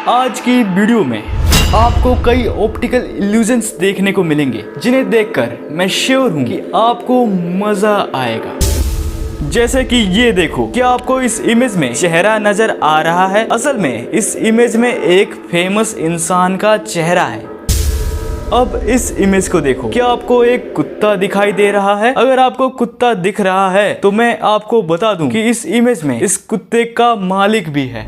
आज की वीडियो में आपको कई ऑप्टिकल इल्यूजन्स देखने को मिलेंगे जिन्हें देखकर मैं श्योर हूं कि आपको मजा आएगा। जैसे कि ये देखो, क्या आपको इस इमेज में चेहरा नजर आ रहा है? असल में इस इमेज में एक फेमस इंसान का चेहरा है। अब इस इमेज को देखो, क्या आपको एक कुत्ता दिखाई दे रहा है? अगर आपको कुत्ता दिख रहा है तो मैं आपको बता दूं कि इस इमेज में इस कुत्ते का मालिक भी है।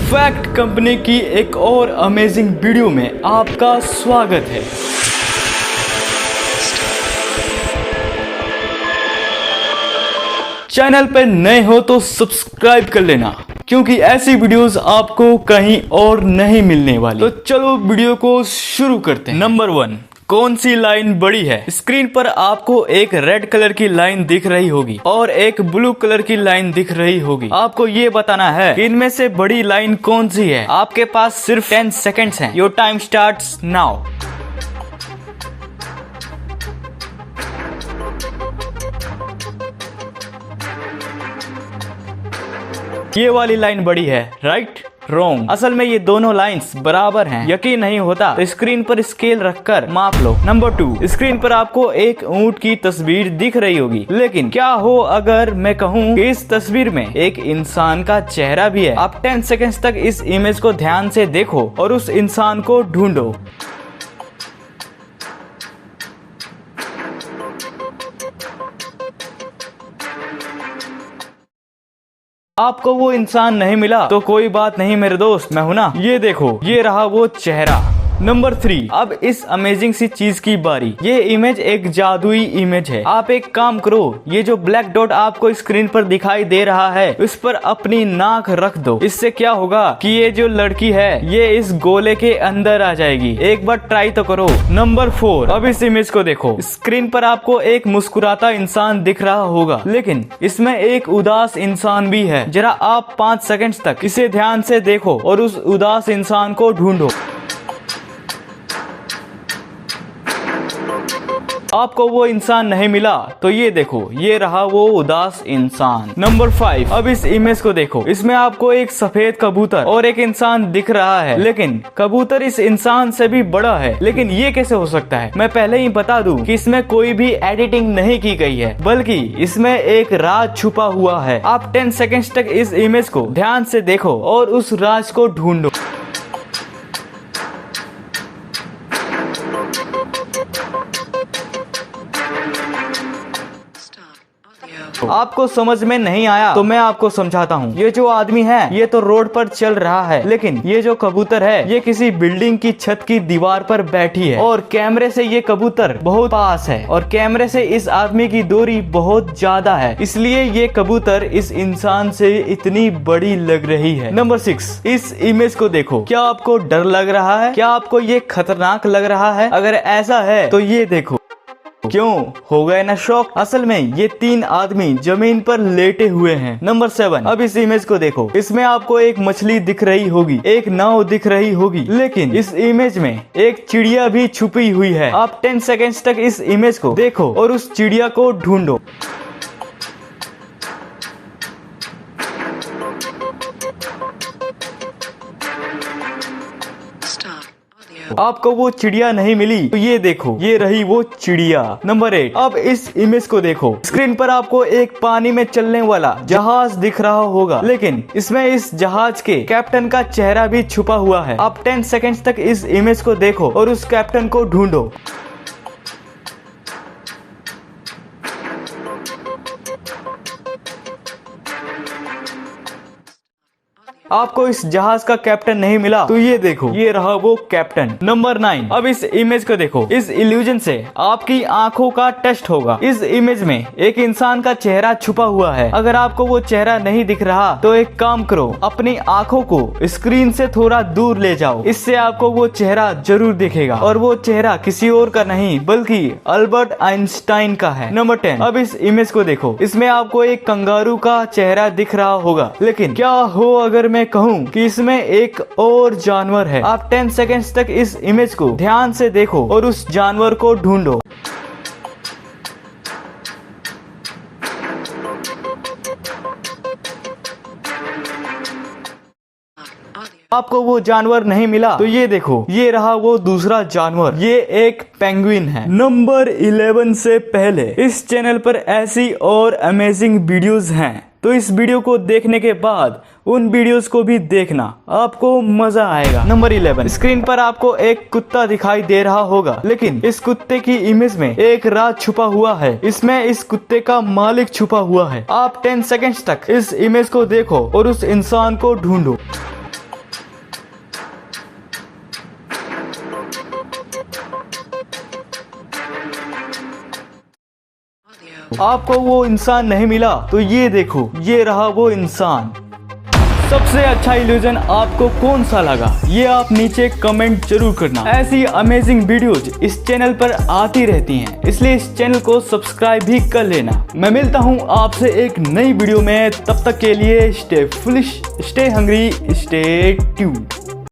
फैक्ट कंपनी की एक और अमेजिंग वीडियो में आपका स्वागत है। चैनल पे नए हो तो सब्सक्राइब कर लेना, क्योंकि ऐसी वीडियोस आपको कहीं और नहीं मिलने वाली। तो चलो वीडियो को शुरू करते हैं। नंबर 1, कौन सी लाइन बड़ी है? स्क्रीन पर आपको एक रेड कलर की लाइन दिख रही होगी और एक ब्लू कलर की लाइन दिख रही होगी। आपको ये बताना है कि इनमें से बड़ी लाइन कौन सी है। आपके पास सिर्फ 10 सेकेंड्स हैं। Your time starts now. ये वाली लाइन बड़ी है, राइट? रॉन्ग। असल में ये दोनों लाइंस बराबर हैं। यकीन नहीं होता तो स्क्रीन पर स्केल रखकर माप लो। नंबर 2, स्क्रीन पर आपको एक ऊंट की तस्वीर दिख रही होगी, लेकिन क्या हो अगर मैं कहूँ कि इस तस्वीर में एक इंसान का चेहरा भी है? आप 10 सेकेंड्स तक इस इमेज को ध्यान से देखो और उस इंसान को ढूंढो। आपको वो इंसान नहीं मिला तो कोई बात नहीं मेरे दोस्त, मैं हूं ना। ये देखो, ये रहा वो चेहरा। नंबर 3, अब इस अमेजिंग सी चीज की बारी। ये इमेज एक जादुई इमेज है। आप एक काम करो, ये जो ब्लैक डॉट आपको स्क्रीन पर दिखाई दे रहा है उस पर अपनी नाक रख दो। इससे क्या होगा कि ये जो लड़की है ये इस गोले के अंदर आ जाएगी। एक बार ट्राई तो करो। नंबर 4, अब इस इमेज को देखो। स्क्रीन पर आपको एक मुस्कुराता इंसान दिख रहा होगा, लेकिन इसमें एक उदास इंसान भी है। जरा आप 5 सेकंड्स तक इसे ध्यान से देखो और उस उदास इंसान को ढूंढो। आपको वो इंसान नहीं मिला तो ये देखो, ये रहा वो उदास इंसान। नंबर 5, अब इस इमेज को देखो। इसमें आपको एक सफेद कबूतर और एक इंसान दिख रहा है, लेकिन कबूतर इस इंसान से भी बड़ा है। लेकिन ये कैसे हो सकता है? मैं पहले ही बता दूं कि इसमें कोई भी एडिटिंग नहीं की गई है, बल्कि इसमें एक राज छुपा हुआ है। आप 10 सेकेंड्स तक इस इमेज को ध्यान से देखो और उस राज को ढूंढो। आपको समझ में नहीं आया तो मैं आपको समझाता हूँ। ये जो आदमी है ये तो रोड पर चल रहा है, लेकिन ये जो कबूतर है ये किसी बिल्डिंग की छत की दीवार पर बैठी है और कैमरे से ये कबूतर बहुत पास है और कैमरे से इस आदमी की दूरी बहुत ज्यादा है, इसलिए ये कबूतर इस इंसान से इतनी बड़ी लग रही है। नंबर 6, इस इमेज को देखो। क्या आपको डर लग रहा है? क्या आपको ये खतरनाक लग रहा है? अगर ऐसा है तो ये देखो। क्यों हो गए ना शॉक? असल में ये 3 आदमी जमीन पर लेटे हुए हैं। नंबर 7, अब इस इमेज को देखो। इसमें आपको एक मछली दिख रही होगी, एक नाव दिख रही होगी, लेकिन इस इमेज में एक चिड़िया भी छुपी हुई है। आप 10 सेकेंड्स तक इस इमेज को देखो और उस चिड़िया को ढूंढो। आपको वो चिड़िया नहीं मिली तो ये देखो, ये रही वो चिड़िया। नंबर 8, अब इस इमेज को देखो। स्क्रीन पर आपको एक पानी में चलने वाला जहाज दिख रहा होगा, लेकिन इसमें इस जहाज के कैप्टन का चेहरा भी छुपा हुआ है। आप 10 सेकेंड्स तक इस इमेज को देखो और उस कैप्टन को ढूंढो। आपको इस जहाज का कैप्टन नहीं मिला तो ये देखो, ये रहा वो कैप्टन। नंबर 9, अब इस इमेज को देखो। इस इल्यूजन से आपकी आंखों का टेस्ट होगा। इस इमेज में एक इंसान का चेहरा छुपा हुआ है। अगर आपको वो चेहरा नहीं दिख रहा तो एक काम करो, अपनी आंखों को स्क्रीन से थोड़ा दूर ले जाओ। इससे आपको वो चेहरा जरूर दिखेगा और वो चेहरा किसी और का नहीं बल्कि अल्बर्ट आइंस्टाइन का है। नंबर 10, अब इस इमेज को देखो। इसमें आपको एक कंगारू का चेहरा दिख रहा होगा, लेकिन क्या हो अगर मैं कहूँ कि इसमें एक और जानवर है? आप 10 सेकेंड्स तक इस इमेज को ध्यान से देखो और उस जानवर को ढूंढो। आपको वो जानवर नहीं मिला तो ये देखो, ये रहा वो दूसरा जानवर, ये एक पेंगुइन है। नंबर 11 से पहले इस चैनल पर ऐसी और अमेजिंग वीडियोस हैं, तो इस वीडियो को देखने के बाद उन वीडियोस को भी देखना, आपको मजा आएगा। नंबर 11, स्क्रीन पर आपको एक कुत्ता दिखाई दे रहा होगा, लेकिन इस कुत्ते की इमेज में एक राज छुपा हुआ है। इसमें इस कुत्ते का मालिक छुपा हुआ है। आप 10 सेकंड्स तक इस इमेज को देखो और उस इंसान को ढूंढो। आपको वो इंसान नहीं मिला तो ये देखो, ये रहा वो इंसान। सबसे अच्छा इल्यूजन आपको कौन सा लगा, ये आप नीचे कमेंट जरूर करना। ऐसी अमेजिंग वीडियोज इस चैनल पर आती रहती हैं, इसलिए इस चैनल को सब्सक्राइब भी कर लेना। मैं मिलता हूँ आपसे एक नई वीडियो में, तब तक के लिए stay foolish, stay hungry, stay tuned.